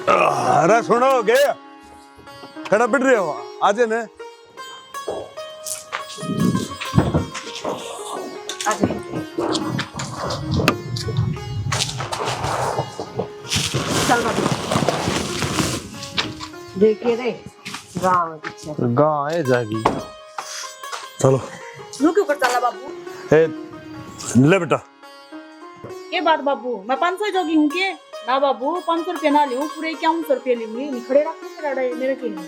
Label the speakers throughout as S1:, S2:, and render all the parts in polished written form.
S1: अरे सुनो गए खड़ा बिड़ रहे हो आज ने
S2: देखिए रे गाँव
S1: गाँव है जाएगी। चलो
S2: रू क्यों करता ला बाबू?
S1: ए ले बेटा
S2: ये बात बाबू मैं 500 जोगी हूँ के ना बाबू 500 रुपया ना लूँ पूरे 5100 रुपया लूंगी निखड़े रखने मेरे के लिए।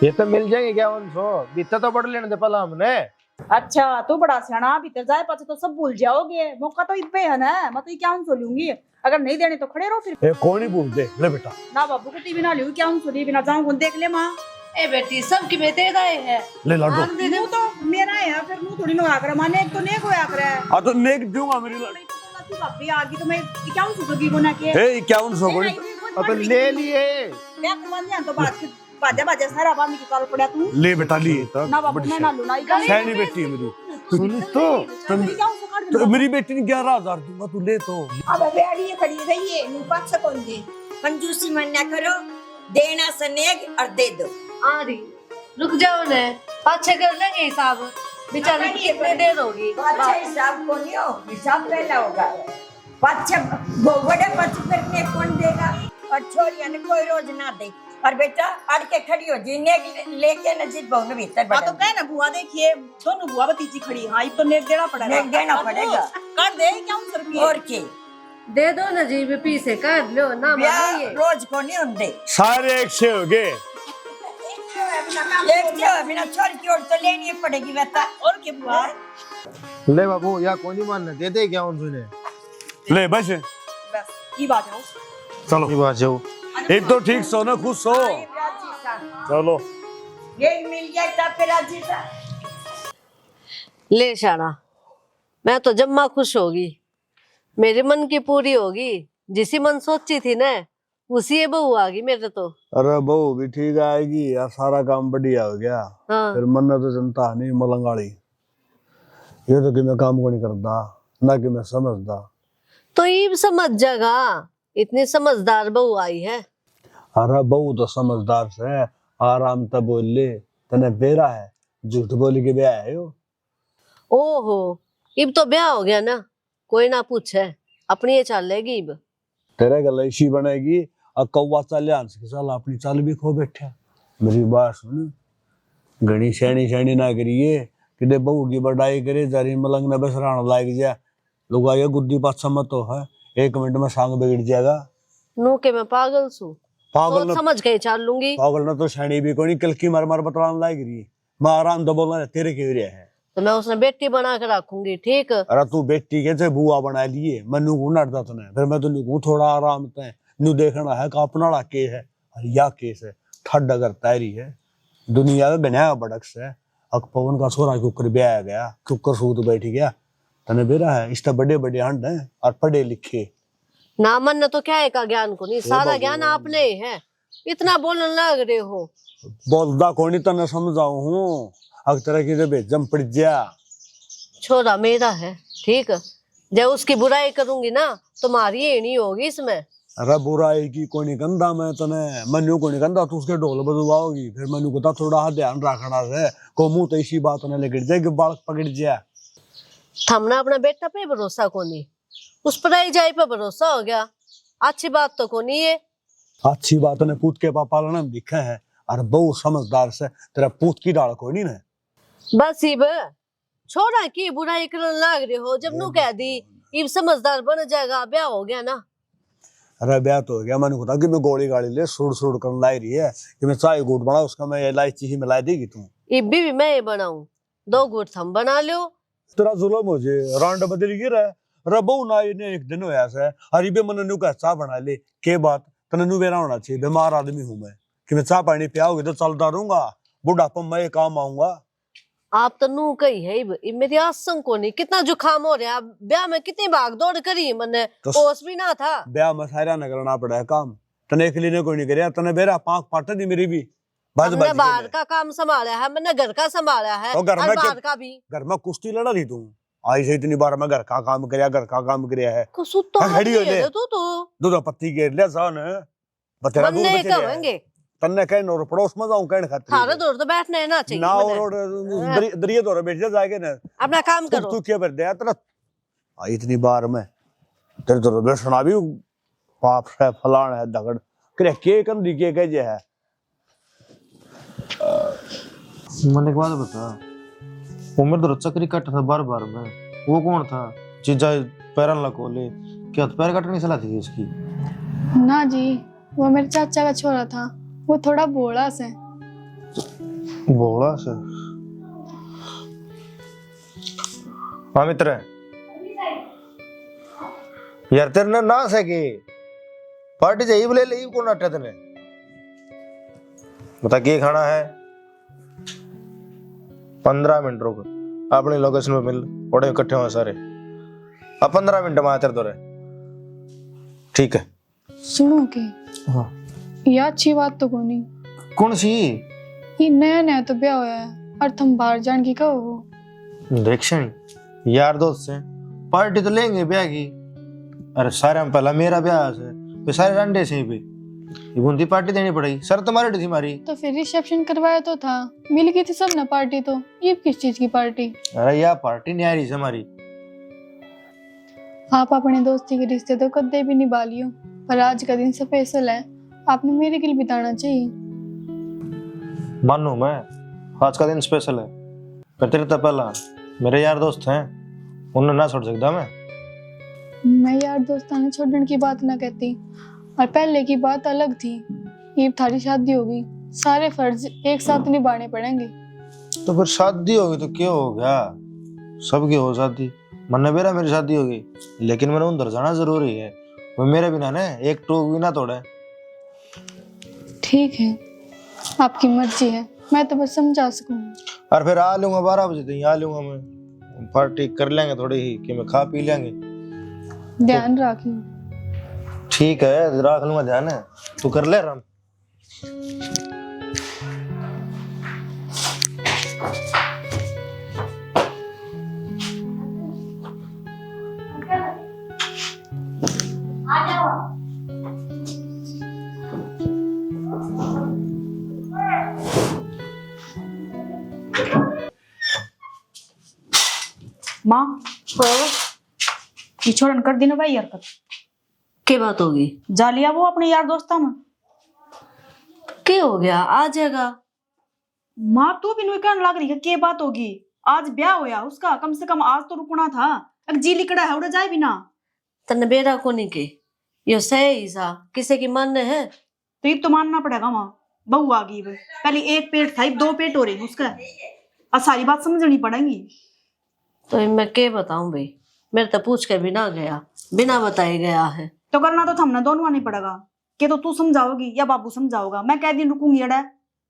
S3: ये तो मिल जाएंगे क्या 100 बीता तो पढ़ लेने दे पहला हमने।
S2: अच्छा तू बड़ा सियाना भीतर जाए पाछे तो सब भूल जाओगे मौका तो इत पे है ना मैं तो 5100 लूंगी अगर नहीं देने तो खड़े रहो फिर।
S1: ए कौन ही पूछ दे ले बेटा
S2: ना बाबू को टीवी ना लूँ 5100 दी बिना जाऊँ देख ले माँ।
S4: ए बेटी सबकी बेटे गए हैं
S1: ले लाडो
S2: मुँह तो मेरा है फिर मुँह थोड़ी नुआ कर माने एक तो नेक होया करे
S1: हाँ तो नेक दूंगा मेरी
S2: भाभी आगे तो मैं 5100 की गुना के
S1: ए 5100 कोई
S3: अब ले लिए
S2: मैं मान जा तो बात बाजा बाजा सारा बात निकाल पड़ा तू
S1: ले बेटा लिए तो
S2: ना बाबू मैं ना लूना
S1: सैनी बेटी है मेरी सुन तो मेरी बेटी ने 11000 दूंगा तू ले तो।
S5: अब बेड़ी खड़ी रही है नु पाछे कौन दे कंजूसी मन ना करो देना सनेग और दे दो।
S4: आ रही रुक जाओ ने पाछे कर लेंगे हिसाब बेचारी कितने देर होगी।
S5: पाछे हिसाब को नहीं हो हिसाब पहला होगा पाछे बड़े पाछे करने कौन देगा और छोरियां ने कोई रोज ना दे और बेटा अड़ के खड़ी हो जी नेग लेके न जीत बहु भीतर
S2: हां तो कह ना बुआ देखिए दोनों बुआ भतीजी खड़ी हां तो नेक देना पड़ेगा
S5: नेग देना पड़ेगा
S2: कर दे 5100 रुपए
S5: और के
S4: दे दो ना जी भी पीछे कर लो ना मानिए
S5: रोज को नहीं होंगे
S1: सारे एक से हो गए
S5: एक जो बिना छोरी की ओर तो लेनी पड़ेगी बेटा
S2: और के बुआ
S3: ले बाबू या कौन ही मानने दे दे क्या 100 ने
S1: ले बस
S2: बस ये बात हो
S1: चलो
S3: ये बात जाओ
S1: एक तो ठीक सो ना खुश सो चलो
S5: ये मिल जाए तब फिर राजी सा
S4: ले शाना मैं तो जम्मा खुश होगी मेरे मन की पूरी होगी जिसी मन सोची थी ना उसी ये बहू आ गई मेरे तो।
S1: अरे बहू भी ठीक आएगी यार सारा काम बढ़िया हो गया।
S4: हाँ
S1: फिर मन तो जनता नहीं मलंगाड़ी ये तो कि मैं काम को नहीं करता ना कि मैं समझदा
S4: तो ये समझ जाएगा इतनी समझदार बहू आई है।
S1: अरे बहू तो समझदार से आराम तब बोल ले तने बेरा है झूठ बोली के ब्याह है यो।
S4: ओहो इब तो ब्याह हो गया ना कोई ना पूछे अपनी ये चाल लेगी इब
S1: तेरे गल ऐसी बनेगी और कौवा चाल के साल अपनी चाल भी खो बैठा। मेरी बात सुन घनी शैनी ना करिए कि बहू की बड़ाई करे जारी मलंग ने बस राण लाग जाए लोग आए गुद्दी पाछा मत तो है 1 मिनट में सांग बिगड़ जाएगा।
S4: नू के मैं पागल सू
S1: पागल
S4: तो समझ के चाल लूंगी
S1: पागल ना तो शैनी भी कोई कल की मार बतलाने लाग रही मैं आराम तो बोलना तेरे के रहा है
S4: तो मैं उसने बेटी बना के रखूंगी ठीक।
S1: अरे तू बेटी के से बुआ बना लिए मनु को नड़ता तने फिर मैं तो नु थोड़ा आराम ते नु देखना है का अपना ला केस है और या केस है ठड अगर तैरी है दुनिया में बनाया बड़क से अक पवन का छोरा कुकर ब्याह गया कुकर सूत बैठ गया तने बेरा है इस बड़े बड़े हंड है और पढ़े लिखे
S4: ना मन तो क्या है का ज्ञान को नहीं सारा ज्ञान आपने ही है इतना बोलने लग रहे हो।
S1: बोलदा कोनी तने समझाऊं हूं अग तरह की जब जम पड़ जा
S4: छोरा मेरा है ठीक जब उसकी बुराई करूंगी ना तुम्हारी ये नहीं होगी इसमें।
S1: अरे बुराई की कोनी गंदा मैं तने मनु को नहीं गंदा तू उसके ढोल बजवाओगी फिर मनु को तो थोड़ा ध्यान रखना से को मुंह तो इसी बात ने लग जाए कि बाल पकड़ जा
S4: थमना अपना बेटा पे भरोसा कोनी उस पर आई जाए पे भरोसा हो गया अच्छी बात तो कोनी है।
S1: अच्छी बात ने पूत के पापा ने दिखा है और बहुत समझदार से तेरा पूत की डाल कोई नहीं है
S4: बस इब छोरा की बुराई करने लग रहे हो जब नू कह दी इब समझदार बन जाएगा ब्याह हो गया ना।
S1: अरे ब्याह तो हो गया मैंने कहा कि मैं गोली गाड़ी ले सुड़ सुड़ कर लाई रही है कि मैं चाय गुट बना उसका मैं इलायची ही मिला देगी तू
S4: इब भी मैं ये बनाऊं 2 गुट थम बना लो।
S1: तेरा जुल्म हो जे रांड बदल गिरा रबो ना ने एक दिन होया से हरी बे मन नु का चाय बना ले के बात तने नु बेरा होना चाहिए बीमार आदमी हूं मैं कि मैं चाय पानी पियाओगे तो चलता रहूंगा बुढ़ापा मैं काम आऊंगा।
S4: आप तो नू कही है इब मेरी आसंग को नहीं कितना जुखाम हो रहा है ब्याह में कितनी भाग दौड़ करी मैंने होश भी ना था
S1: ब्याह में सारा न करना पड़ा है काम तने अकेले ने कोई नहीं करया तने बेरा पांख पाट दी मेरी भी
S4: हमने बाहर का काम संभाला है मैंने घर का संभाला है
S1: तो घर में
S4: बाहर का भी
S1: घर में कुश्ती लड़ा रही तू आई से इतनी बार मैं घर का काम करया है
S4: कुछ तो
S1: हाँ, खड़ी हो ले।
S4: तू
S1: दो पत्ती घेर लिया सान बतेरा दूर
S4: बनने
S1: बचे रहे
S4: कहेंगे
S1: तन्ने कहन और पड़ोस में जाऊं कहन खातिर
S4: थारे दूर तो बैठने ना चाहिए
S1: ना
S4: मने।
S1: और दरिया दौर बैठ जा जाके ना
S4: अपना काम करो।
S1: तू क्या कर दिया तेरा इतनी बार में तेरे तो बैठना भी पाप है फलान है दगड़ करे के कम दी के कह है
S3: मन एक बात बता, उम्र तो चक्री कट था बार बार में, वो कौन था चीजा पैरन लकोले, क्या तो पैर कटने सलाह थी इसकी?
S6: ना जी, वो मेरे चाचा का छोरा था, वो थोड़ा भोला से।
S3: बोला से हाँ मित्र यार तेरे ने ना सके पार्टी चाहिए बोले ले कौन अट्टा तने बता क्या खाना है 15 मिनट रुक अपने लोकेशन पे मिल बड़े इकट्ठे हुए सारे अब 15 मिनट में आते दौरे ठीक है
S6: सुनो के
S3: हाँ
S6: ये अच्छी बात तो कोनी,
S3: कौन सी
S6: ये नया नया तो ब्याह होया है और तुम बाहर जान की कहो हो।
S3: देखें यार दोस्त से पार्टी तो लेंगे ब्याह की, अरे सारे हम पहला मेरा ब्याह से फिर सारे रंडे से ही पे ये बुंदी पार्टी देनी पड़ेगी सर तुम्हारी थी हमारी
S6: तो फिर रिसेप्शन करवाया तो था, मिल गई थी सब ना पार्टी, तो ये किस चीज की पार्टी?
S3: अरे यार पार्टी नहीं आ रही हमारी।
S6: आप अपने दोस्ती के रिश्ते तो कदे भी निभा लियो, पर आज का दिन स्पेशल है, आपने मेरे के लिए बिताना चाहिए।
S3: मानो मैं आज का दिन स्पेशल है पर तेरे तो पहला मेरे यार दोस्त हैं उन्हें ना छोड़ सकता
S6: मैं यार दोस्ताना छोड़ने की बात ना कहती, और पहले की बात अलग थी, ये थारी शादी होगी, सारे फर्ज एक साथ निभाने पड़ेंगे।
S3: तो फिर शादी होगी तो क्या हो गया, सबकी हो शादी, मन बेरा मेरी शादी होगी लेकिन मैंने उधर जाना जरूरी है, वो मेरे बिना ना एक टोक भी ना तोड़े।
S6: ठीक है आपकी मर्जी है, मैं तो बस समझा सकूंगी।
S3: और फिर आ लूंगा 12 बजे तक आ लूंगा मैं, पार्टी कर लेंगे थोड़ी ही कि मैं खा पी लेंगे।
S6: ध्यान रखियो।
S3: ठीक है रख लूंगा ध्यान है, तू कर ले राम।
S2: माँ ये छोड़न कर दी ना भाई हरकत,
S4: क्या बात होगी?
S2: जा लिया वो अपने यार दोस्ता में।
S4: क्या हो गया? आ जाएगा।
S2: माँ तू भी कहने लग रही है क्या बात होगी, आज ब्याह होया उसका, कम से कम आज तो रुकना था, एक जी लिकड़ा है उड़ा जाए भी ना।
S4: तने बेरा को नहीं के यो सही सा किसी की मन है
S2: तो ये तो मानना पड़ेगा माँ, बहू आ गई वो, पहले एक पेट था 2 पेट हो रहे उसका, और सारी बात समझनी पड़ेगी।
S4: तो मैं क्या बताऊं भाई, मेरे तो पूछ कर बिना गया, बिना बताए गया है।
S2: तो करना तो थमना दोनों नहीं पड़ेगा, कि तो तू समझाओगी या बाबू समझाओगा, मैं कह दिन रुकूंगी अड़ा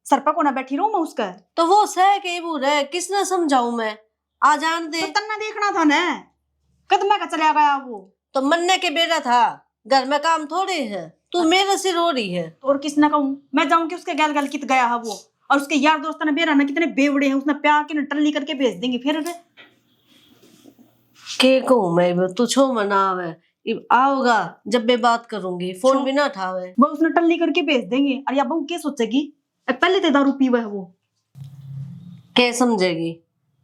S2: सर पर को ना बैठी रहूं मैं उसका।
S4: तो वो सह के बूढ़ है, किसने समझाऊं मैं, आ जान दे।
S2: तो तन्ना देखना था ना, कद मैं का चला गया वो,
S4: तो मन्ने के बेटा था, घर में काम थोड़े है, तू मेरे सिर हो रही है।
S2: तो और किसने कहूं मैं जाऊं कि उसके गैल गैल कित गया है वो, और उसके यार दोस्त ने बेरा ना कितने बेवड़े हैं, उसने प्यार के टल्ली करके भेज देंगे फिर।
S4: के कहूं मैं, तू छो मनावे आओगा जब मैं बात करूंगी, फोन भी ना उठावे,
S2: वो उसने टल्ली करके भेज देंगे, और या बहू क्या सोचेगी, पहले तो दारू पीवा है वो,
S4: क्या समझेगी,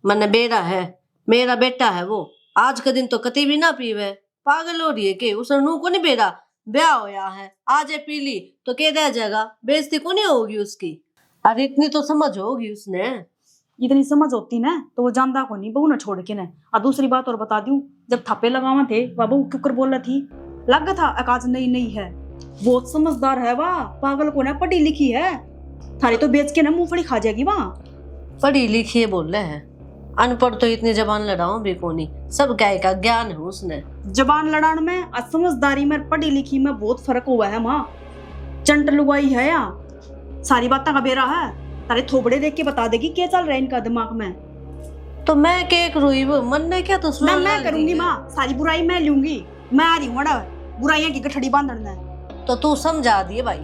S4: मन बेरा है, मेरा बेटा है वो, आज का दिन तो कति भी ना पीवे, पागल हो रही है के, उसने नू को नहीं बेरा, ब्याह होया है, आज पी ली तो क्या रह जाएगा, बेइज्जती को नहीं होगी उसकी। अरे इतनी तो समझ होगी उसने,
S2: इतनी समझ होती ना तो वो जानदा को नहीं बहू ना छोड़ के ना। और दूसरी बात और बता दूं, जब थप्पे लगावा थे वह बहू क्यों बोल रही थी, लग था अकाज नहीं है, बहुत समझदार है वाह, पागल को ना पढ़ी लिखी है, थारी तो बेच के ना मुंहफड़ी खा जाएगी वहाँ।
S4: पढ़ी लिखी बोल रहे हैं, अनपढ़ तो इतनी जबान लड़ाऊं भी को नहीं, सब गाय का ज्ञान है उसने।
S2: जबान लड़ान में और समझदारी में पढ़ी लिखी में बहुत फर्क हुआ है माँ, चंट लुगाई है या सारी बातें का बेरा है, तारे थोबड़े देख के बता देगी क्या चल रहा है इनका दिमाग में।
S4: तो मैं क्या करूँ, मन ने क्या तो
S2: मैं करूंगी माँ, सारी बुराई मैं लूंगी, मैं आ रही हूँ बुराइयां की गठड़ी बांधना है।
S4: तो तू समझा दिए भाई।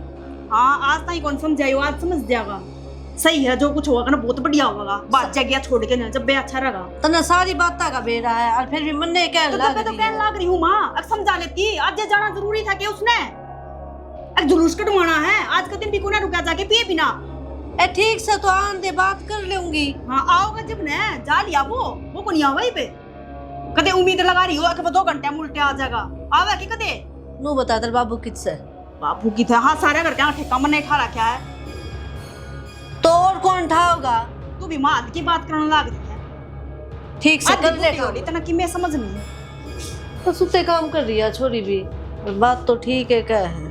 S2: हाँ आज तक कौन समझायो, आज समझ जाएगा। सही है, जो कुछ होगा ना बहुत बढ़िया होगा। बात जगह छोड़ के ना, जब बे अच्छा रहा
S4: तना सारी बात का बेरा है और फिर भी मन ने क्या
S2: तो
S4: लग
S2: मैं तो
S4: रही
S2: कहने
S4: है।
S2: लग रही हूँ माँ, अब समझा लेती। आज ये जाना जरूरी था कि उसने एक जुलूस कटवाना है, आज का दिन भी कोना रुका जाके पिए बिना।
S4: ए ठीक से तो आन दे, बात कर लूंगी।
S2: हाँ आओगे जब ने जा लिया वो को नहीं आवा ही पे। कदे उम्मीद लगा रही हो कि वो 2 घंटे में उल्टे आ जाएगा, आवे कि कदे?
S4: नू बता तेरे बाबू किससे?
S2: बापू की था। हाँ सारे करके ठेका मन नहीं ठा रखा है।
S4: तो और कौन ठाओगा?
S2: तू भी माँ की बात करने लग रही है।
S4: ठीक से कर ले काम।
S2: इतना कि मैं समझ नहीं है।
S4: तो सुते काम कर रही है छोरी भी, बात तो ठीक है क्या है,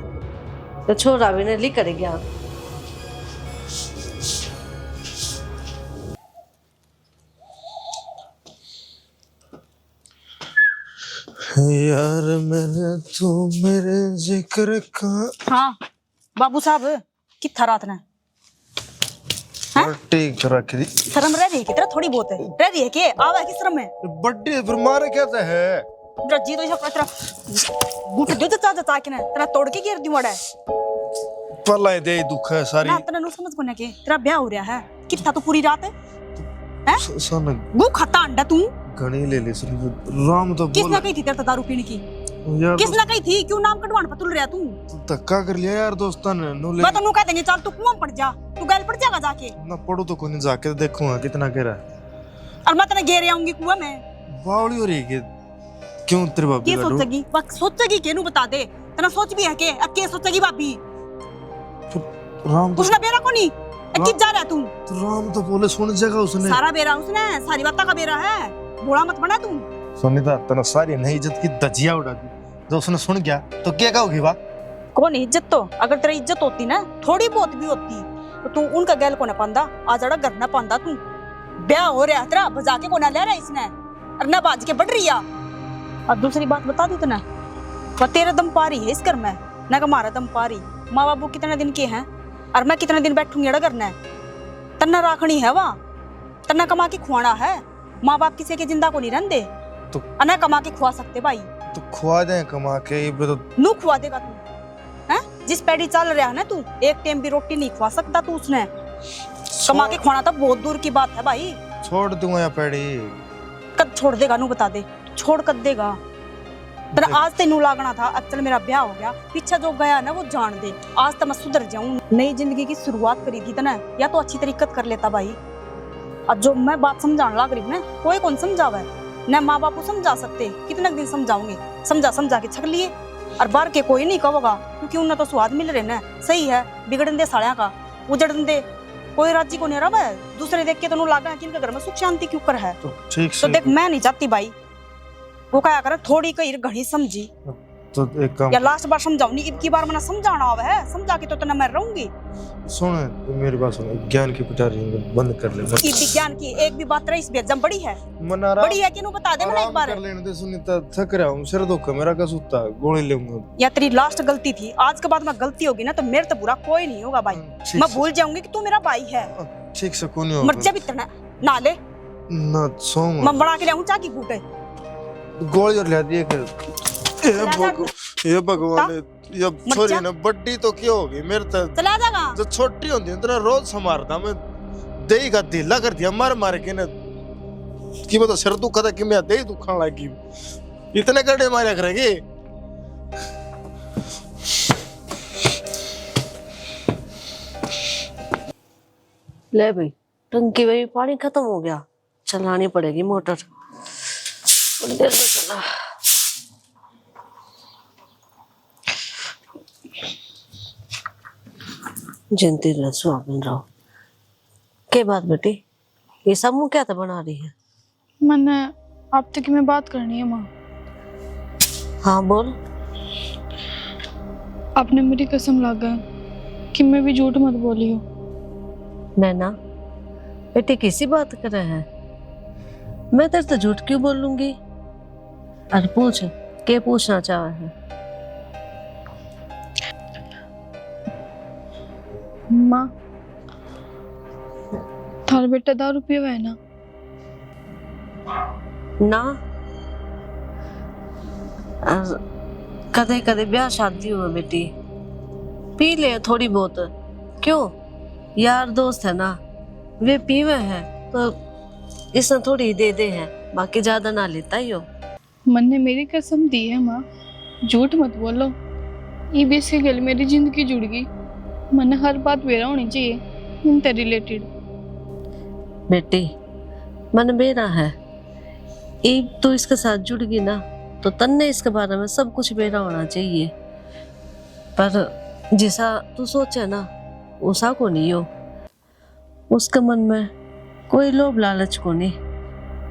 S4: तो छोरा भी नहीं लिख गया।
S3: यार मैंने तो मेरे जिक्र का
S2: हाँ बाबू साहब कितना रात ने
S3: ठीक रख दी।
S2: शर्म रह रही है कि तेरा थोड़ी बहुत है, रह रही है कि आवा की शर्म है।
S3: बड्डी फिर मारे कैसे है?
S2: रज्जी तो इसे तेरा बूट दे चाचा चाचा के ना तेरा तोड़ के गिर दी वड़ा है
S3: पला दे दुख है सारी
S2: ना। तेरा नु समझ को ना के तेरा ब्याह हो रहा है कितना तो पूरी रात है हैं?
S3: सन
S2: गु खाता अंडा तू
S3: घनी ले ले राम तो
S2: किसने कही थी तेरे दारू पीने की?
S3: यार
S2: किसने कही थी? क्यों नाम कटवाने पतुल रहा तू?
S3: धक्का कर लिया यार दोस्तां ने नो ले
S2: मैं तो नु कह देंगे चल तू कुआं पड़ जा, तू गल पड़ जाएगा जाके।
S3: ना पढ़ू तो कोई नहीं, जाके देखूंगा कितना कह रहा है।
S2: और मैं तेरे घेरे आऊंगी कुआं में।
S3: बावली हो रही है क्यों तेरे बाप
S2: ये सोचेगी वक्त सोचेगी केनू बता दे। तना सोच भी है के अके सोचेगी भाभी
S3: राम तो
S2: उसने बेरा को नहीं कि जा रहा तू?
S3: राम तो बोले सुन जगह उसने
S2: सारा बेरा उसने, सारी बातें का बेरा है। बोला मत बना तू।
S3: सुनीता तना सारी नई इज्जत की धजिया उड़ा दी। जो उसने सुन गया तो क्या कहोगी बात?
S2: कौन इज्जत? तो अगर तेरी इज्जत होती ना थोड़ी बहुत भी होती तो तू उनका गैल को ना पांदा, आज अड़ा घर ना पांदा तू। ब्याह हो रहा तेरा बजा के को ना ले रहा इसने और ना बाज के बढ़ रही है। और दूसरी बात बता दी तना, वह तेरा दम पारी है इस घर में ना कि हमारा दम पारी। माँ बाबू कितने दिन के हैं और मैं कितने दिन बैठूंगी अड़ा करना है। तन्ना राखनी है वहाँ, तन्ना कमा के खुआना है। माँ बाप किसी के जिंदा को नहीं रहते
S3: तो
S2: अना कमा के खुआ सकते भाई।
S3: तो खुआ दे कमा के ये तो
S2: नू खुआ देगा तू हैं? जिस पैड़ी चल रहा है ना तू, एक टाइम भी रोटी नहीं खुआ सकता तू उसने। कमा के खुआना तो बहुत दूर की बात है भाई।
S3: छोड़ दूंगा या पैड़ी
S2: कद छोड़ देगा नू बता दे, छोड़ कद देगा? तेरा आज तेनू लागना था अब चल मेरा ब्याह हो गया, पीछे जो गया ना वो जान दे। आज तो मैं सुधर जाऊं, नई जिंदगी की शुरुआत करी थी तना, या तो अच्छी तरीके कर लेता भाई। अब जो मैं बात समझाने लग रही हूँ ना, कोई कौन समझावा है न? माँ बापू समझा सकते, कितने दिन समझाऊंगे? समझा के छक लिए और बाहर के कोई नहीं कहोगा क्योंकि उन्हें तो स्वाद मिल रहे ना। सही है, बिगड़न दे साड़िया का उजड़न दे, कोई राजी को नहीं रहा है। दूसरे देख के तो लगा कि इनके घर में सुख शांति क्यों कर है।
S3: तो ठीक
S2: तो
S3: से
S2: देख मैं नहीं चाहती भाई, वो क्या करे थोड़ी कहीं घड़ी समझी
S3: तो एक काम
S2: या लास्ट बार समझाऊ नहीं, इब की बार मैंने समझाना आवा है, समझा के तो तना मैं रहूंगी।
S3: सुन मेरी बात सुन, ज्ञान की पिटारी बंद कर ले
S2: ई विज्ञान की एक भी बात रही इस बेजम बड़ी है,
S3: मना रहा
S2: बड़ी है कि नु बता दे मैंने एक बार।
S3: कर लेने दे सुनीता, थक रहा हूं, सिर दुख है मेरा, का सुता गोली लूंगा।
S2: या तेरी लास्ट गलती थी, आज के बाद में गलती होगी ना तो मेरे तो बुरा कोई नहीं होगा भाई।
S3: ठीक
S2: मैं
S3: से-
S2: भूल जाऊंगी कि तू मेरा भाई है।
S3: ठीक से कोई नहीं
S2: मर जा
S3: होगा
S2: भीतर ना ले,
S3: ना सो
S2: मैं बना के लाऊं चाय की घूटे।
S3: गोली और ले दी ये भगवान ये छोरी ना बड्डी तो क्यों होगी मेरे तो
S2: चला जाएगा।
S3: जो छोटी होती है तेरा रोज संभारता मैं दही का ढीला कर दिया मार के ना कि मैं तो सिर दुखा था कि मैं दही दुखा लगी इतने गड्ढे मारे करेगी।
S4: ले भाई टंकी में भी पानी खत्म हो गया, चलानी पड़ेगी मोटर। देर में चला। जयंती ने सुहागन रहो के बात बेटी, ये सब मुंह क्या था बना रही है?
S6: मैंने आप तक में बात करनी है माँ।
S4: हाँ बोल।
S6: आपने मेरी कसम लागा कि मैं भी झूठ मत बोली हो।
S4: नैना बेटी किसी बात कर रहे हैं, मैं तेरे से झूठ क्यों बोलूंगी? अरे पूछ के पूछना चाह है?
S6: माँ थारा बेटा दारू पिया है ना?
S4: ना कदे कदे ब्याह शादी हुआ बेटी, पी ले थोड़ी बहुत, क्यों यार दोस्त है ना, वे पीवे हैं तो इसने थोड़ी दे दे है, बाकी ज्यादा ना लेता ही हो।
S6: मन ने मेरी कसम दी है माँ, झूठ मत बोलो। ये भी इसके गल मेरी जिंदगी जुड़ गई। मन हर बात बेरा होनी चाहिए इनसे रिलेटेड।
S4: बेटी मन बेरा है, एक तो इसके साथ जुड़ गई ना तो तन्ने इसके बारे में सब कुछ बेरा होना चाहिए। पर जैसा तू सोचे ना उसा को नहीं हो। उसके मन में कोई लोभ लालच को नहीं।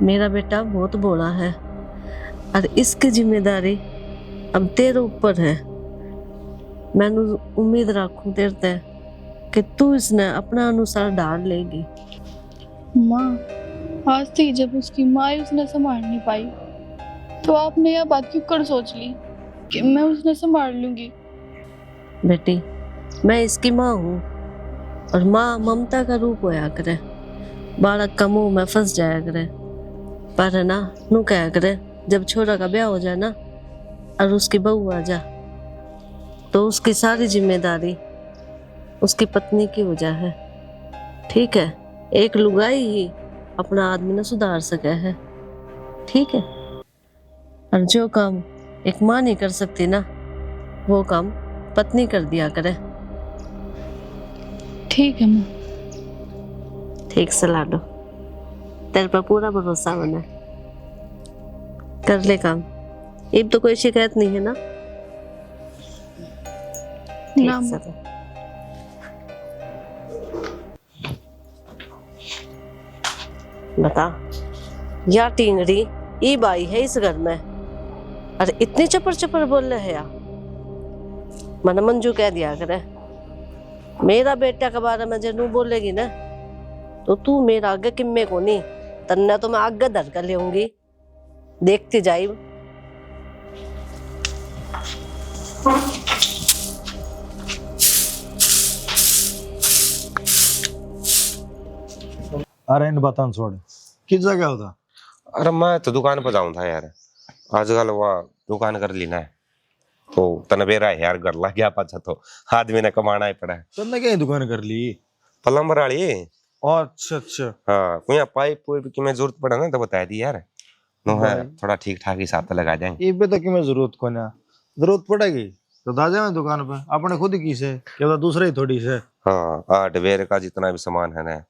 S4: मेरा बेटा बहुत बोला है और इसकी जिम्मेदारी अब तेरे ऊपर है। मैंने उम्मीद रखूं तेरे ते कि तू इसने अपना अनुसार डाल लेगी।
S6: माँ आज थी जब उसकी माँ ही उसने संभाल नहीं पाई, तो आपने यह बात क्यों कर सोच ली कि मैं उसने संभाल लूंगी।
S4: बेटी मैं इसकी माँ हूँ और माँ ममता का रूप होया करे। बालक का मुंह में फंस जाया करे, पर है ना नू कहा करे जब छोरा का ब्याह हो जाए ना और उसकी बहू आ जा तो उसकी सारी जिम्मेदारी उसकी पत्नी की वजह है। ठीक है, एक लुगाई ही अपना आदमी ने सुधार सके है। ठीक है, और जो काम एक माँ नहीं कर सकती ना वो काम पत्नी कर दिया करे।
S6: ठीक है माँ।
S4: ठीक से लाडो, तेरे पर पूरा भरोसा बना, कर ले काम। अब तो कोई शिकायत नहीं है ना? ठीक
S6: ना
S4: से
S6: माँ।
S4: कर। बता या टिंगड़ी ये बाई है इस घर में और इतनी चपर चपर बोल रहे है। मन मंजू कह दिया करे मेरा बेटा के बारे में जरूर बोलेगी ना तो तू मेरा आगे किम्मे को नहीं, तन्ने तो मैं आगे धर कर लेऊंगी। देखती जाई।
S3: अरे इन बतान छोड़, किस जगह होता?
S7: अरे मैं तो दुकान पर जाऊं था यार, आजकल वह दुकान कर ली ना तो तनबेरा है यार, घर लग गया पाछा तो आदमी ने कमाना ही पड़ा है।
S3: तुमने क्या दुकान कर ली?
S7: प्लम्बर वाली।
S3: अच्छा अच्छा।
S7: हाँ कोई पाइप वाइप की मैं जरूरत पड़ा ना तो बता दी यार, नो है
S3: भाई।
S7: थोड़ा ठीक ठाक ही साथ लगा जाएंगे।
S3: ये पे तक मैं जरूरत को ना जरूरत पड़ेगी तो दादा मैं दुकान पे अपने खुद की से क्या दूसरे ही थोड़ी से।
S7: हाँ हार्डवेयर का जितना भी सामान है ना,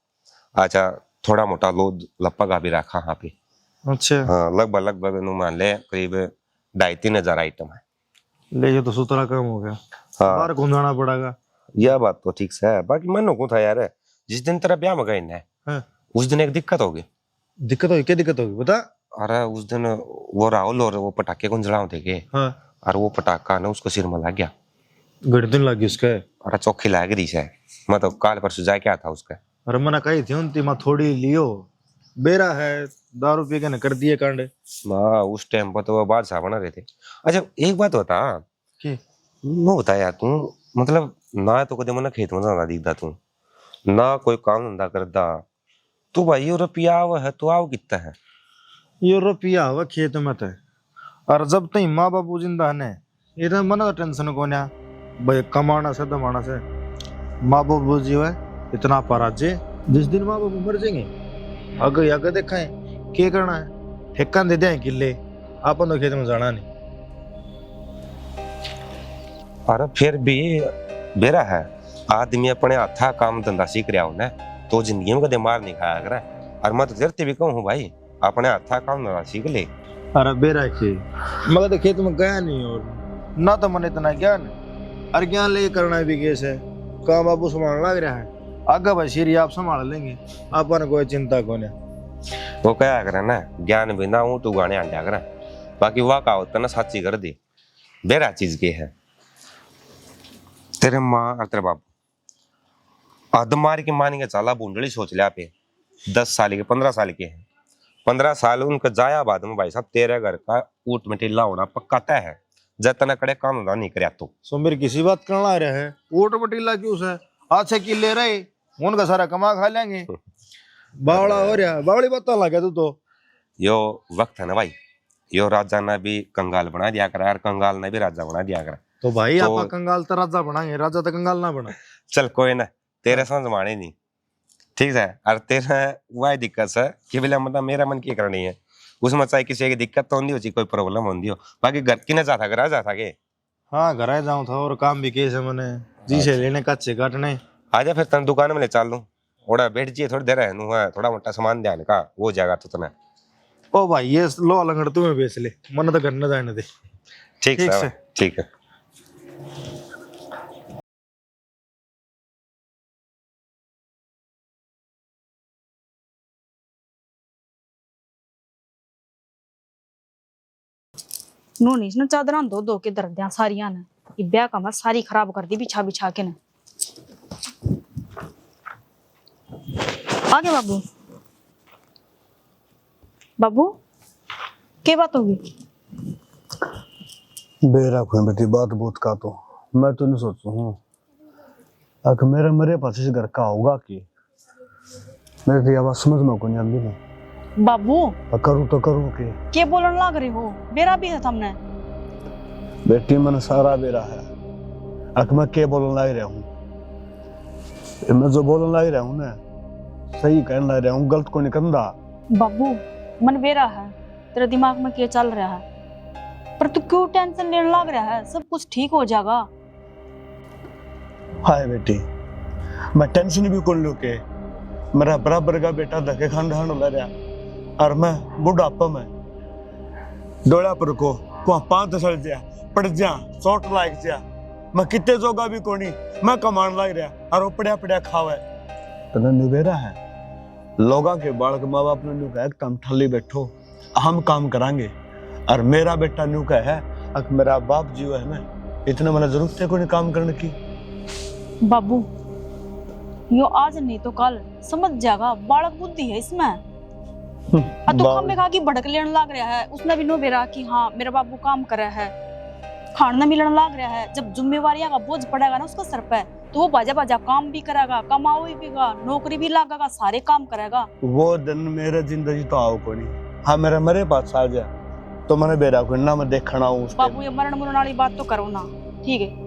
S7: अच्छा थोड़ा मोटा लोड लप्पा का भी रखा यहाँ पे।
S3: अच्छा
S7: हाँ लगभग नु मान ले करीब 2,500-3,000 आइटम है।
S3: ले ये तो सुतरा कम हो गया।
S7: हाँ
S3: बाहर घूमना पड़ेगा।
S7: यह बात तो ठीक से है। बाकी मन को था यार, जिस दिन तेरा ब्याह में गए ना
S3: हाँ।
S7: उस दिन एक दिक्कत होगी।
S3: दिक्कत होगी? क्या दिक्कत होगी बता।
S7: अरे उस दिन वो राहुल और वो पटाखे को जलाओ थे के,
S3: हाँ
S7: और वो पटाखा ना उसको सिर में लग गया।
S3: घड़ी दिन लगी उसके।
S7: अरे चौखी लग रही है, मतलब काल परसों जाके आता उसका।
S3: अरे मना कही थी उनती माँ थोड़ी लियो, बेरा है दारू पी के न कर दिए कांड।
S7: माँ उस टाइम पर तो वो बादशाह बना रहे थे। अच्छा एक बात बता,
S3: कि
S7: वो बता यार तू, मतलब ना तो कदे मना खेत में जाना दिखता तू, ना कोई काम धंधा करता तू भाई, और रुपया आवा है तो आओ कितना है?
S3: ये रुपया हुआ खेत में थे, और जब तक माँ बापू जिंदा है इधर मना टेंशन को ना भाई कमाना से दमाना से। माँ बापू जी है इतना पराजे, जिस दिन माँ बापू मर जाएंगे आगे देखा है क्या करना है, ठेका दे दें किले, आपन तो खेत में जाना नहीं।
S7: अरे फिर भी बेरा है, आदमी अपने हाथा काम धंधा सीख रहा हो ना तो जिंदगी में कदे मार नहीं खाया करे। और मैं तो तेरे भी कहूँ भाई अपने हाथा काम धंधा सीख ले।
S3: अरे बेरा के मगर तो खेत में गया नहीं और ना तो मन इतना ज्ञान, और ज्ञान ले करना भी कैसे काम बाबू संभाल लग रहा है। आगे भाई सीरी आप संभाल लेंगे, अपन कोई चिंता को नहीं।
S7: वो क्या करे ना, ज्ञान बिना ऊँट उगाने आंडा करे। बाकी वाह का होता ना साची कर दे। बेरा चीज के है तेरे माँ और तेरे बापू अधमार की मान के चाला बूंदड़ी सोच लिया पे 10 साल के 15 साल के हैं। 15 साल उनका जाया बाद में भाई साहब तेरे घर का ऊट में टिल्ला होना पक्का तय है। जतना कड़े काम धंधा नहीं करे तो
S3: सोमवीर किसी बात करना आ रहा है, वोट बटीला क्यों से आज से किले रहे उनका सारा कमा खा लेंगे। बावड़ा हो रहा बावड़ी बता लगा तू तो।
S7: यो वक्त है ना भाई, यो राजा ने भी कंगाल बना दिया करा और कंगाल ने भी राजा बना दिया करा।
S3: तो भाई
S7: तो-
S3: आप कंगाल तो राजा बनाएंगे, राजा तो कंगाल ना बना।
S7: चल कोई ना, तेरे समझ माने नहीं, ठीक है। और तेरा वह दिक्कत है कि बोले मतलब मेरा मन की करनी है, उसमें चाहे किसी की दिक्कत तो होती हो, चाहे कोई प्रॉब्लम होती हो, बाकी घर की ना जाता घर जाता के।
S3: हाँ घर जाऊँ था और काम भी कैसे मैंने जी से लेने कच्चे काटने।
S7: आजा फिर तन दुकान में ले चल लूं, ओड़ा बैठ जाइए थोड़ी देर रहनू है, थोड़ा मोटा सामान ध्यान का वो जाएगा तो तना।
S3: ओ भाई ये लो लंगड़ तुम्हें बेच ले, मन तो घर न जाने दे।
S7: ठीक
S3: ठीक
S7: है
S3: से।
S7: ठीक है।
S2: नूनी इसने चादर धो धो के दर दिया सारिया ने, ये ब्याह का मत सारी खराब कर दी बिछा बिछा के ने। आगे बाबू, बाबू क्या बात होगी?
S1: बेरा कोई बेटी बात बहुत का तो मैं तो नहीं सोचू हूँ अगर मेरे मेरे पास इस घर का होगा कि मेरे तो आवाज समझ में को नहीं आती ना।
S2: बाबू
S1: करूँ तो करूँ कि
S2: क्या बोलने लग रहे हो? बेरा भी है तुमने।
S1: बेटी मन सारा बेरा है, अक मैं क्या बोलने लग रहा हूँ, मैं जो बोलने लग रहा हूँ ना सही कहने लग रहा हूँ, गलत को नहीं कंधा।
S2: बाबू मन बेरा है, तेरे दिमाग में क्या चल रहा है? पर तू क्यों टेंशन लेने लग रहा है? सब कुछ ठीक हो जाएगा।
S1: हाय बेटी मैं टेंशन भी कर लू के मेरा बराबर का बेटा धके खान लग रहा और मैं बुढ़ापा में डोला पर को पांच दसल जा पड़ जा चोट लाग जा, मैं कितने जोगा भी कोनी, मैं कमान लग रहा और वो पड़िया पड़िया खावे तने निबेरा है। लोगा के बालक माँ बाप ने कहा तुम ठल्ली बैठो हम काम करांगे, और मेरा बेटा न्यू का है अक मेरा बाप जीव है ना, इतना मैंने जरूरत है कोई काम करने की।
S2: बाबू यो आज नहीं तो कल समझ जाएगा, बालक बुद्धि है इसमें। तो हमें कहा कि भड़क लेने लग रहा है, उसने भी नो बेरा कि हाँ मेरा बाबू काम कर रहा है, खाना मिलने लग रहा है। जब जिम्मेवारियां का बोझ पड़ेगा ना उसका सर पे तो वो बाजा बाजा काम भी करेगा, कमाओ भी नौकरी भी लगेगा, सारे काम करेगा।
S1: वो दिन मेरे जिंदगी तो आओ को नहीं, हाँ मेरा मेरे पास आ जा तो मैंने बेरा को ना मैं देखना हूँ।
S2: बाबू ये मरण मरण वाली बात तो करो ना, ठीक है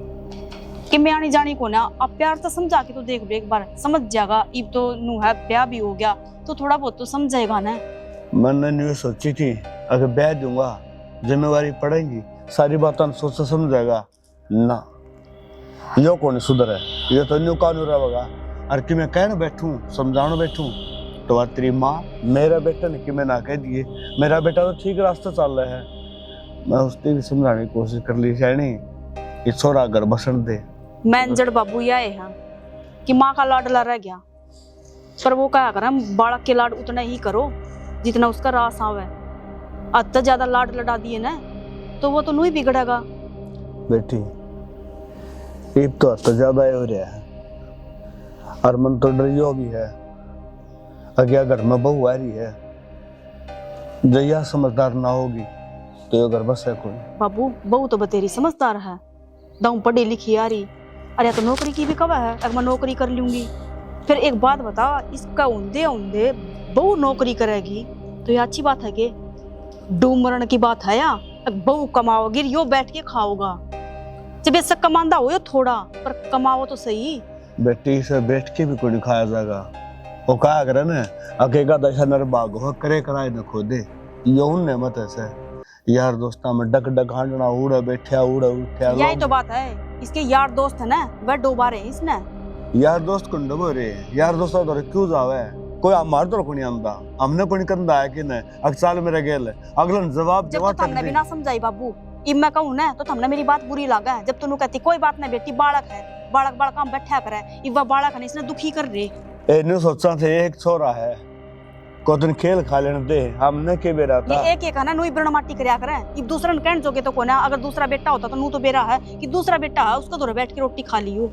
S2: कि मैं आनी जानी को ना, अब प्यार तो समझा के तो देख लो एक बार, समझ जाएगा। इब तो नू है ब्याह भी हो गया तो थोड़ा बहुत तो समझेगा ना।
S1: मैंने न्यू सोची थी अगर ब्याह दूंगा जिम्मेवारी पड़ेगी सारी बातें सोच समझेगा ना, यो कौन सुधर है, ये तो न्यू कानून रहेगा। और कि मैं कहने बैठूं समझाने बैठूं तो तेरी माँ मेरा बेटा ने कि मैं ना कह दिए, मेरा बेटा तो ठीक रास्ता चल रहा है, मैं उसने भी समझाने की कोशिश कर ली शायनी कि छोरा घर बसन दे।
S2: मैं जड़ बाबू ये है कि माँ का लाडला रह गया, पर वो क्या करें बालक के लाड उतना ही करो जितना उसका रास आवे। अत ज्यादा लाड लड़ा दिए ना तो वो तो नू ही बिगड़ेगा।
S1: बेटी ईब तो ज्यादा हो रहा है और मन तो डरियो भी है, अगर घर में बहू आ रही है जया समझदार ना होगी तो ये घर बस है कोई।
S2: बाबू बहू तो बतेरी समझदार है, दाऊ पढ़ी लिखी आ रही, अरे तो नौकरी की भी कवा है, अगर मैं नौकरी कर लूंगी। फिर एक बात बता, इसका उन्दे उन्दे बहू नौकरी करेगी तो ये अच्छी बात है कि डूब मरण की बात है या बहू कमाओगी यो बैठ के खाओगा। जब ऐसा कमांदा हो थोड़ा पर कमाओ तो सही।
S1: बेटी से बैठ के भी कोई खाया जाएगा, वो कहा करे ना अकेगा दशा नर बाग हो करे कराए न खोदे, यौन ने मत ऐसे यार दोस्ता में डक डक हांडना उड़ा बैठा उड़ा उठा।
S2: यही तो बात है, इसके यार दोस्त है ना वह डोबा रहे इसने।
S1: यार दोस्त को डबो रे, यार दोस्त तो क्यों जावे, कोई मार तो को नहीं आंदा, हमने कोई कंदा है कि न अक्साल मेरा गेल अगला जवाब
S2: जब तो हमने भी ना समझाई बाबू, इब मैं कहूं ना तो हमने मेरी बात बुरी लगा है। जब तू कहती कोई बात नहीं बेटी बालक है, बालक बालक काम बैठा करे, इब वह बालक है इसने दुखी कर रहे।
S1: ए न्यू सोचा थे एक छोरा है को दिन खेल खा लेने दे, हमने के बेरा था
S2: ये एक है ना नूई ब्रण माटी करया करे, इब दूसरा ने कहन जोगे तो कोना। अगर दूसरा बेटा होता तो नू तो बेरा है कि दूसरा बेटा है उसको तो बैठ के रोटी खा लियो।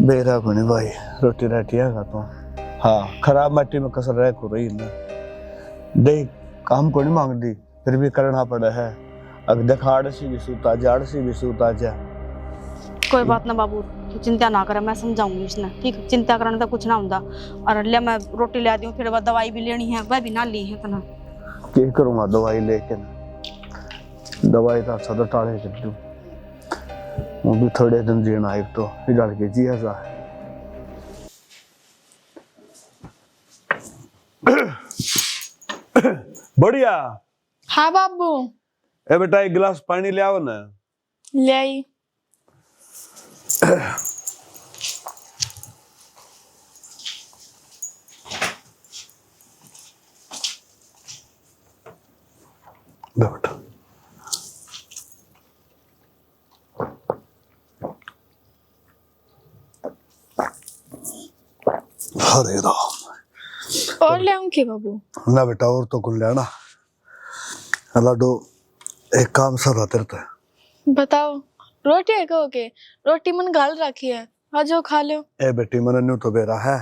S1: बेरा को नहीं भाई रोटी राटिया का तो हाँ खराब माटी में कसर रह को रही ना, देख काम को नहीं मांग दी फिर भी करना पड़ा है। अब देखा आड़सी भी सूता जा, आड़सी भी सूता जा।
S2: कोई बात ना बाबू तू चिंता ना करे, मैं समझाऊंगी उसने, ठीक चिंता करने तो कुछ ना होता। और ले मैं रोटी ले आती हूँ, फिर वह दवाई भी लेनी है वह भी ना ली है तना।
S1: क्या करूँगा दवाई लेके ना, दवाई तो अच्छा तो टाले कर दूँ, वो भी थोड़े दिन जीना एक तो डाल के जिया जा। बढ़िया।
S6: हाँ बाबू।
S1: ए बेटा एक गिलास पानी ले आओ ना।
S6: ले आई।
S1: बेटा हरे राम।
S6: और ले आऊं क्या बाबू?
S1: ना बेटा और तो कुल लेना। लाडो एक काम सर रहते है।
S6: बताओ। रोटी है कहो के? रोटी मन गाल रखी है, आ जाओ खा लो।
S1: ए बेटी मन न्यू तो बेरा है,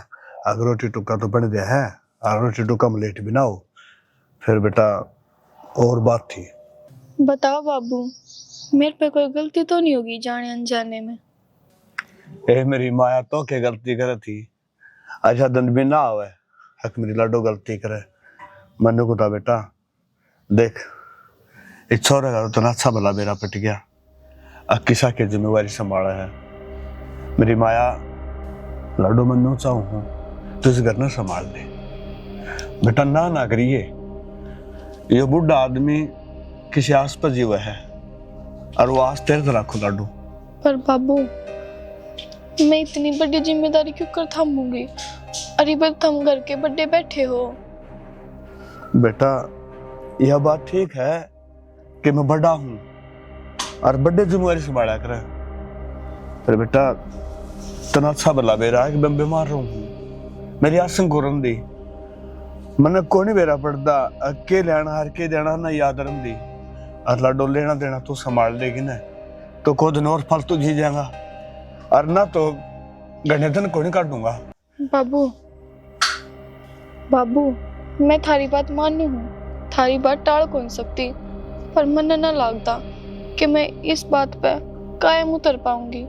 S1: अगर रोटी टुक्का तो बन गया है और रोटी टुक्का में लेट भी ना हो। फिर बेटा और बात थी।
S6: बताओ बाबू, मेरे पे कोई गलती तो नहीं होगी जाने अनजाने में?
S1: ए मेरी माया तो के गलती करे थी, अच्छा दिन भी ना आवे हक मेरी लाडो गलती करे। मनु को था बेटा देख इस छोरे का तो अच्छा भला मेरा पट गया, अब किसा की जिम्मेवारी संभाला है। मेरी माया लाडो मनु चाहूँ तो इस घर ने संभाल ले बेटा, ना करिए। ये बुढ़ा आदमी किसी आस पर जीव है और वो आस तेरे तरह रखो लाडू।
S6: पर बाबू मैं इतनी बड़ी जिम्मेदारी क्यों कर थामूंगी? अरे बस तुम घर के बड़े बैठे हो।
S1: बेटा यह बात ठीक है कि मैं बड़ा हूँ और बड़े जिम्मेवारी संभाला करे, पर बेटा तना अच्छा भला बेरा है कि मैं बीमार रहूँ। मेरी आसन को रन दी मैंने कोई नहीं बेरा पड़ता, के लेना हर के देना ना याद रन दी और लाडो लेना देना तू संभाल लेगी ना तो खुद दिन और फालतू जी जाएगा और ना तो घने दिन को नहीं काटूंगा।
S6: बाबू बाबू मैं थारी बात मानू हूँ, थारी बात टाल कौन सकती, पर मन न लगता कि मैं इस बात पे कायम उतर पाऊंगी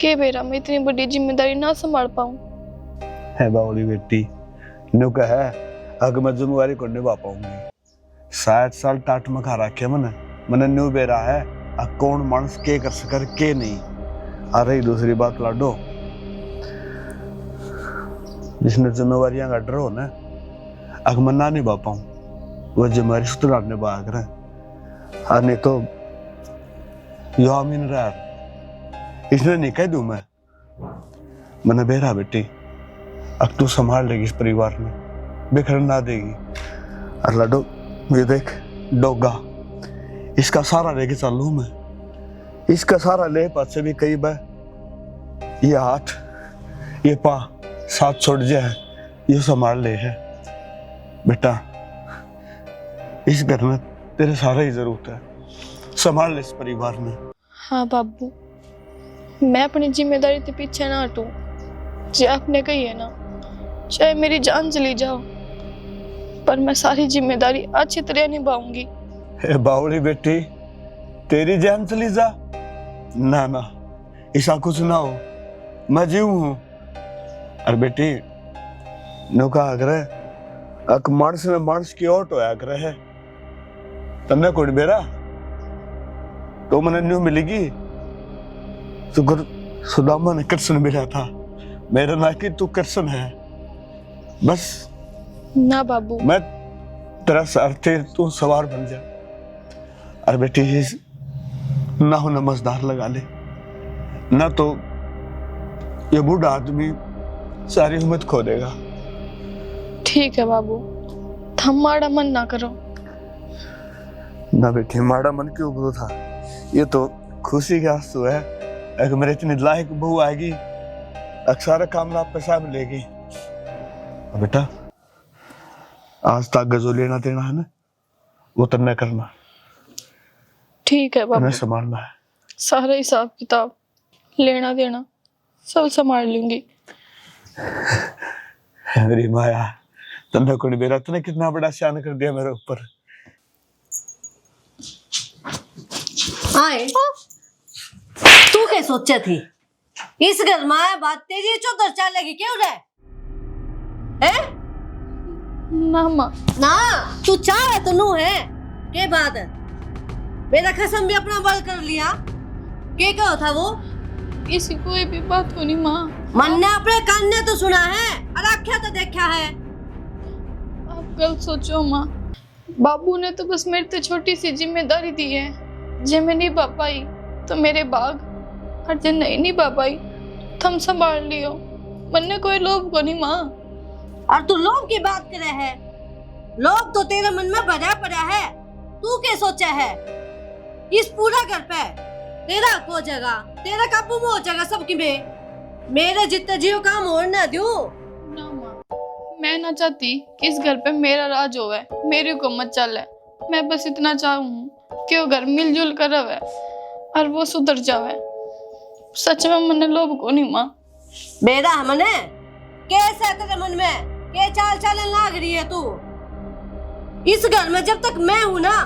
S6: कि बेरा मैं इतनी बड़ी जिम्मेदारी ना संभाल पाऊं।
S1: है बावली बेटी नु कहे अगर मैं जिम्मेवारी को निभा पाऊंगी। 60 साल टाट में खा रखे मैंने न्यू बेरा है आ कौन मानस के कर सकर के नहीं। आ रही दूसरी बात लाडो, जिसने जिम्मेवारियां का डर हो ना अगर मैं ना निभा पाऊं वो जिम्मेवारी सुधार निभा करे, और नहीं तो यामीन रहा इसने नहीं कह दूं मैंने बेरा बेटी अब तू संभाल लेगी इस परिवार में, बिखर ना देगी। और लाडो ये देख डोगा इसका सारा लेके चलू मैं, इसका सारा ले पास से भी कई बार ये हाथ ये पा साथ छोड़ जाए ये संभाल ले है बेटा। इस घर में तेरे सारा ही जरूरत है, संभाल ले इस परिवार में।
S6: हाँ बाबू मैं अपनी जिम्मेदारी के पीछे ना हटूं, जो आपने कही है ना चाहे मेरी जान चली जाओ पर मैं सारी जिम्मेदारी अच्छी तरह निभाऊंगी।
S1: बावली बेटी तेरी जान चली जा ना ना ऐसा कुछ ना हो, मैं जीव हूं। और बेटी नौका आग्रह अक मानस में मानस की ओट होया करे है तन्ने कोई बेरा तो मैंने न्यू मिलेगी शुक्र सुदामा ने कृष्ण मिला था, मेरा ना कि तू कृष्ण है बस।
S6: ना बाबू
S1: मैं तेरा सारथी तू सवार बन जा। और बेटी ना हो नमस्कार लगा ले ना तो ये बूढ़ा आदमी सारी हिम्मत खो देगा।
S6: ठीक है बाबू तुम माड़ा मन ना करो।
S1: ना बेटी माड़ा मन क्यों करो था, ये तो खुशी के आंसू है। अगर मेरे इतनी लायक बहू आएगी अक्सर काम ना पैसा मिलेगी। बेटा आज तक जो लेना देना है ना वो तन्ने करना।
S6: ठीक है बाबू
S1: संभालना है
S6: सारा हिसाब किताब लेना देना सब संभाल लूंगी।
S1: मेरी माया तन्ने को नहीं बेरा, तूने कितना बड़ा शान कर दिया मेरे ऊपर।
S4: आए तू क्या सोचा थी इस घर में बात तेरी चौधर चलेगी क्यों रे है?
S6: ना माँ
S4: ना तू चाहे तो नू है के बात है? मेरा कसम भी अपना बल कर लिया के कहो था वो?
S6: किसी कोई भी बात को नहीं माँ।
S4: मन ने अपने कान ने तो सुना है और आख्या तो देखा है।
S6: गलत सोचो माँ। बाबू ने तो बस मेरी तो छोटी सी जिम्मेदारी दी है। जे मैं निभा पाई तो मेरे बाग, और जे नहीं निभा पाई तो हम संभाल लियो। मन्ने कोई लोभ को नहीं माँ।
S4: और तू लोभ की बात करे है? लोभ तो तेरे मन में भरा पड़ा है। तू क्या सोचा है? इस पूरा घर पे तेरा को जगह, तेरा काबू में हो जाएगा सबकी में। मेरे जितने जीव काम और ना दूं।
S6: ना माँ, मैं ना चाहती कि इस घर पे मेरा राज होवे, मेरी हुकूमत चले। मैं बस इतना चाहूँ कि वो घर मिलजुल कर रहे और वो सुधर जावे। सच में मन्ने लोभ को नहीं माँ।
S4: बेरा हमने कैसे है तेरे मन में? के चाल चलन लाग रही है तू? इस घर में जब तक मैं हूं ना,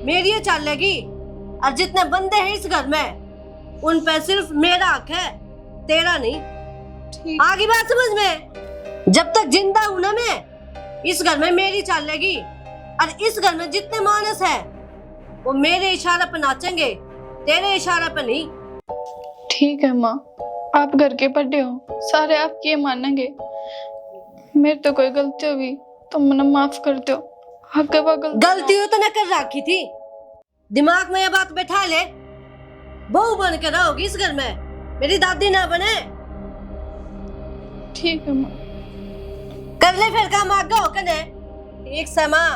S4: मेरी ये चलेगी। और जितने बंदे हैं इस घर में, उन पे सिर्फ मेरा हक है, तेरा नहीं।
S6: ठीक।
S4: आगे बात समझ में? जब तक जिंदा हूं ना मैं, इस घर में मेरी चलेगी। और इस घर में जितने मानस है, वो मेरे इशारे पे नाचेंगे, तेरे इशारे पे नहीं।
S6: ठीक है माँ, आप घर के बड़े हो, सारे आपकी ये मानेंगे। मेरे तो कोई गलती होगी तो मुझे माफ कर दो। आपके पास
S4: गलती हो तो न कर रखी थी। दिमाग में ये बात बैठा ले। बहू बन के रहोगी इस घर में, मेरी दादी ना बने।
S6: ठीक है माँ।
S4: कर ले फिर काम आगे हो कने। एक समा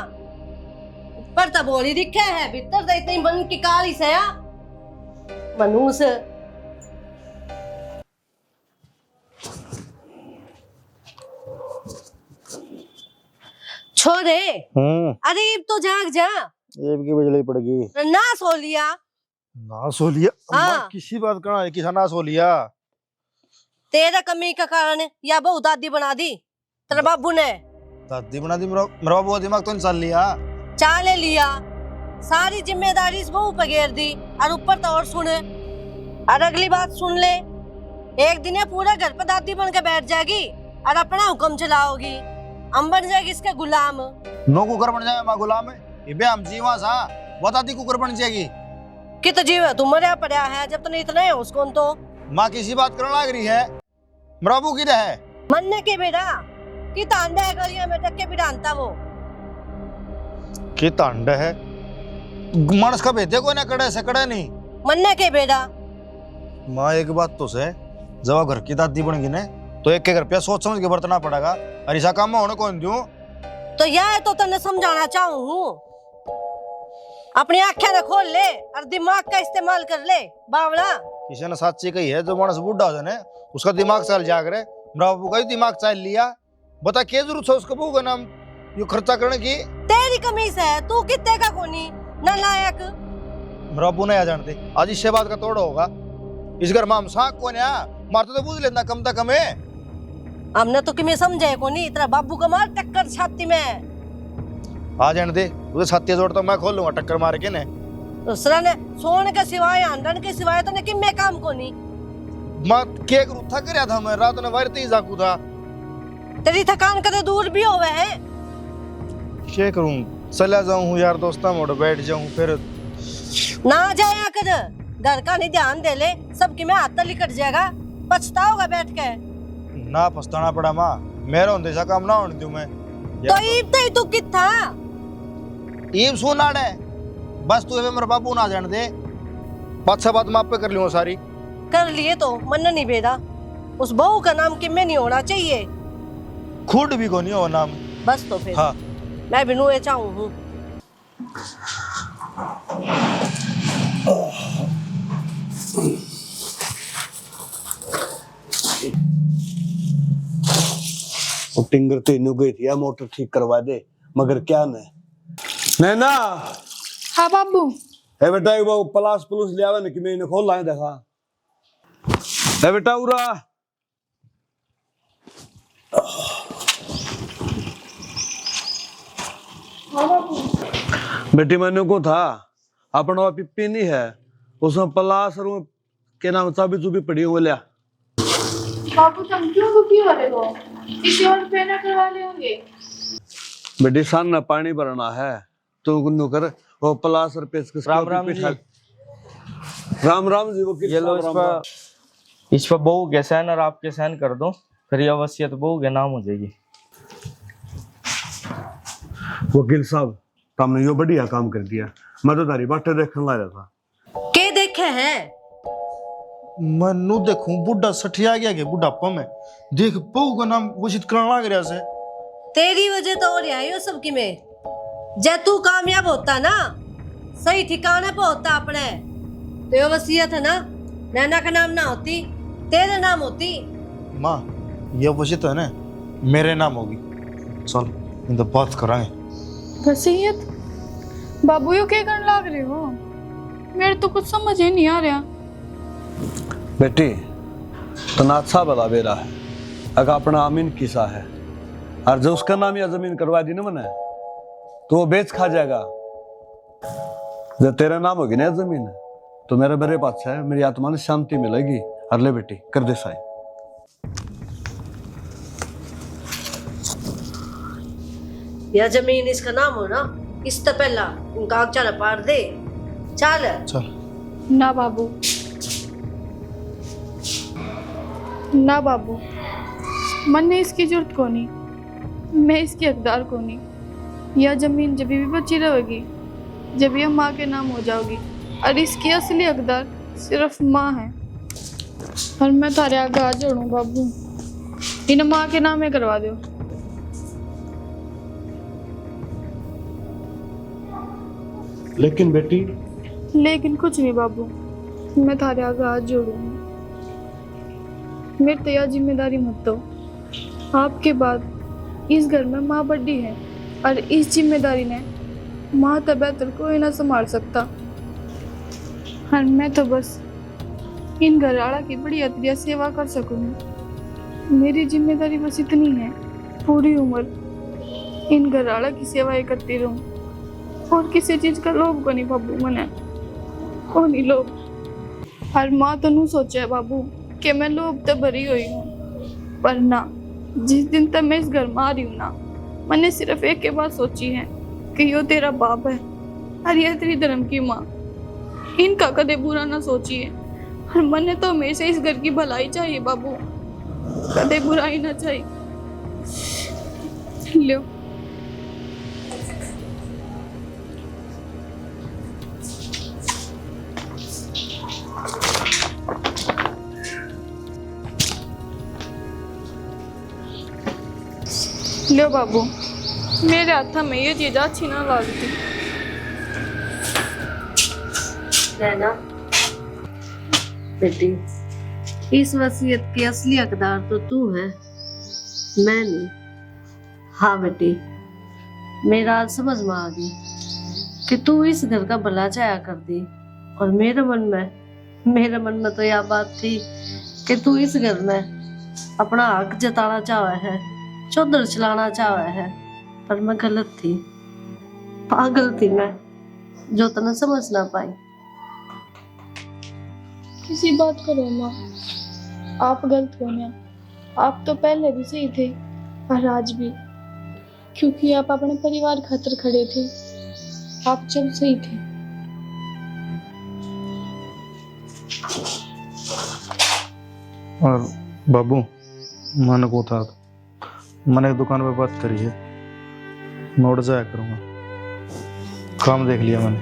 S4: पर तो बोली दिखे है, भीतर तो इतनी बन की काली से या मनूस। छोरे, अरे अब तो जाग जा।
S3: ये की बिजली पड़ गई
S4: ना सो लिया।
S3: ना सो लिया?
S4: हाँ।
S3: किसी बात का है, किसा ना सो लिया?
S4: तेरा कमी का कारण या बहु दादी बना दी तेरे बाबू ने।
S3: दादी बना दी? मेरा बाबू का दिमाग तो नहीं चल लिया।
S4: चाले लिया, सारी जिम्मेदारी इस बहू पे घेर दी। और ऊपर तो और सुन, और अगली बात सुन ले, एक दिन ये पूरा घर पे दादी बन के बैठ जाएगी और अपना हुक्म चलाओगी। हम बन जाएगी इसके गुलाम।
S3: नो कुकर बन जाए माँ गुलाम है? ये बे हम जीवा सा, वो दादी कुकर बन जाएगी।
S4: कित जीव है तू मरिया पड़ा है, जब तक इतना है उसको तो।
S3: माँ किसी बात करने लग रही है? मेरा बाबू किधर है?
S4: मनने के बेटा कि तांडा है गलिया में टक्के भी डांता वो।
S3: कि तांड है? मानस का भेजे कोई ना कड़े से कड़े नहीं।
S4: मनने के बेटा।
S3: माँ एक बात तो से, जब घर की दादी बन गई ने तो एक के घर पे सोच समझ के बरतना पड़ेगा। और ऐसा काम में होने कौन दूं?
S4: तो यह तो तन्ने समझाना चाहूँ, अपनी आंखें न खोल ले और दिमाग का इस्तेमाल कर ले बावड़ा।
S3: किसी ने सच्ची कही है, जो मानस बूढ़ा हो जाए उसका दिमाग चल जाग रहे। मेरा बाबू का ही दिमाग चल लिया। बता क्या जरूरत है उसको बहू का नाम ये खर्चा करने की?
S4: तेरी कमीज है, तू कितने का कोनी नालायक।
S3: मेरा बाबू नहीं आ जानते, आज इससे बात का तोड़ होगा। इस घर में हम साख कौन है? मारते तो बुझ लेना कम तक हमें।
S4: हमने तो किमें समझे कोनी, तेरा बाबू का मार टक्कर छाती में।
S3: आ जाने दे, उसे छाती जोड़ तो मैं खोल लूंगा टक्कर मार के ने।
S4: दूसरा ने सोने के सिवाय आंदन के सिवाय तो ने किमें काम कोनी।
S3: मत केक रूठा करया था मैं, रात ने वायरते ही जाकू था।
S4: तेरी थकान कदे दूर भी होवे है।
S3: क्या करूं, चला जाऊं यार दोस्ता मोड़ बैठ जाऊं फिर।
S4: ना जाया कर, घर का नहीं ध्यान दे ले, सबकी में हाथ लिकट जाएगा, पछताओगा बैठ के।
S3: ना पछताना पड़ा माँ, मेरा होंदे सा काम ना होने दूं मैं।
S4: तो ईब तो ही तू किथा?
S3: ईब सुनाड़ है, बस तू मेरे बाबू ना जान दे। पाछा बात माप पे कर लूंगा सारी।
S4: कर लिए तो मन नहीं बेदा। उस बहू का नाम किमें नहीं होना चाहिए।
S3: खुद भी को नहीं हो नाम।
S4: बस तो फिर
S3: हाँ।
S4: मैं भी नुए चाहूँ हूँ।
S1: टिंगर तेनू गई थी या मोटर ठीक करवा दे, मगर क्या नैना।
S6: हाँ बाबू।
S1: है बेटा वो प्लास प्लूस ले आवे न कि मैंने खोल लाए देखा। है बेटा उरा।
S6: हाँ बाबू।
S1: बेटी मैंने को था अपना पिप्पी नहीं है, उसमें प्लास और के नाम चाबी चुबी पड़ी हुई लिया।
S6: बाबू तुम क्यों दुखी हो रहे हो? किसी और पे ना करवा ले होंगे।
S1: बेटी सान ना पानी भरना है तो गुन्नू कर वो प्लास और पेचकस।
S8: राम राम जी।
S1: राम राम जी। वो
S8: ये लो इस पर बहू के साइन और आपके साइन कर दो, फिर ये वसीयत बहू के नाम हो जाएगी।
S1: वकील साहब तुमने यो बढ़िया काम कर दिया। मैं तो तारी बातें देखने ला रहा था।
S4: के देखे है?
S3: मनु देखूं बुढ़ा सठिया गया के बुढ़ापा में देख पऊ का नाम घोषित करना लग रहा से।
S4: तेरी वजह तो और आई हो सबकी में। जे तू कामयाब होता ना, सही ठिकाने पे होता अपने, तो ये वसीयत है ना, नैना का नाम ना होती, तेरे नाम होती।
S3: माँ ये वसीयत है ना मेरे नाम होगी। चल इन तो बात करांगे।
S6: वसीयत? बाबू यो क्या करने लग रहे हो? मेरे तो कुछ समझ ही नहीं आ रहा।
S1: बेटी तो ना अच्छा बता बेरा है, अगर अपना अमीन किसा है और जो उसका नाम या जमीन करवा दी ना मैंने, तो वो बेच खा जाएगा। जब तेरा नाम होगी ना जमीन, तो मेरे बड़े पास है, मेरी आत्मा ने शांति मिलेगी। और ले बेटी कर दे साई।
S4: या जमीन इसका नाम हो ना, इस तो पहला उन कागजा न पार दे। चल
S3: चल।
S6: ना बाबू, ना बाबू, मन्ने इसकी जरूरत को नहीं, मैं इसकी हकदार को नहीं। यह जमीन जब भी बची रहेगी जब यह माँ के नाम हो जाओगी, और इसकी असली हकदार सिर्फ माँ है। और मैं थारे आगे आ जोड़ू बाबू, इन माँ के नाम में करवा दो।
S1: लेकिन बेटी,
S6: लेकिन कुछ नहीं बाबू, मैं थारे आगे हाथ जोड़ूंगी। मेरी तो यह जिम्मेदारी मत दो। आपके बाद इस घर में माँ बड़ी है, और इस जिम्मेदारी ने माँ तो बेहतर कोई ना संभाल सकता। और मैं तो बस इन घरवाला की बड़ी अतिरिक्त सेवा कर सकूंगी। मेरी जिम्मेदारी बस इतनी है, पूरी उम्र इन घरवाला की सेवाएं करती रहूं। और किसी चीज का लोभ को नहीं बाबू, मने को नहीं लोभ। और माँ तो नू सोचा है बाबू कि मैं लोभ तो भरी हुई हूँ, पर ना, जिस दिन तक मैं इस घर में आ रही हूँ ना, मैंने सिर्फ एक के बात सोची है कि यो तेरा बाप है और ये तेरी धर्म की माँ। इनका कदे बुरा ना सोचिए। और मैंने तो हमेशा इस घर की भलाई चाहिए बाबू, कदे बुराई ना चाहिए। लो लो बाबू, मेरे हाथ में ये चीज अच्छी ना लगती।
S4: नैना बेटी, इस वसीयत की असली हकदार तो तू है, मैं नहीं। हाँ बेटी, मेरा आज समझ में आ गई कि तू इस घर का भला चाया कर दी। और मेरे मन में तो यह बात थी कि तू इस घर में अपना हक जताना चाहे है, चौधर चलाना चाहे है। पर मैं गलत थी, पागल थी मैं, जो तने समझ ना पाई।
S6: किसी बात करो माँ, आप गलत हो ना। आप तो पहले भी सही थे और आज भी, क्योंकि आप अपने परिवार खातिर खड़े थे। आप जब सही थे।
S3: और बाबू मन को था, मैंने एक दुकान पे बात करी है, मैं उड़ जाया करूंगा। काम देख लिया मैंने।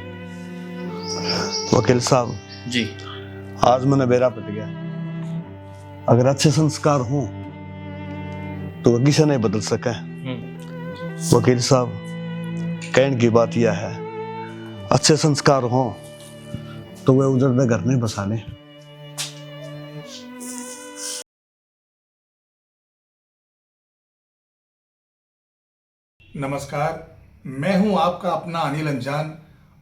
S1: वकील साहब
S8: जी।
S1: आज मैंने बेरा पट गया। अगर अच्छे संस्कार हों तो वो किसी नहीं बदल सके। वकील साहब कहने की बात यह है, अच्छे संस्कार हों तो वे उजड़ते घर नहीं बसाने।
S9: नमस्कार, मैं हूं आपका अपना अनिल अंजान।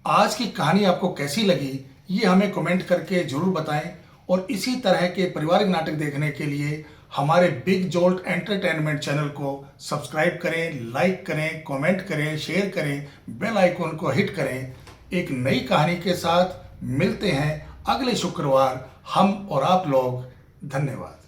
S9: आज की कहानी आपको कैसी लगी ये हमें कमेंट करके जरूर बताएं, और इसी तरह के पारिवारिक नाटक देखने के लिए हमारे बिग जोल्ट एंटरटेनमेंट चैनल को सब्सक्राइब करें, लाइक करें, कमेंट करें, शेयर करें, बेल आइकॉन को हिट करें। एक नई कहानी के साथ मिलते हैं अगले शुक्रवार, हम और आप लोग। धन्यवाद।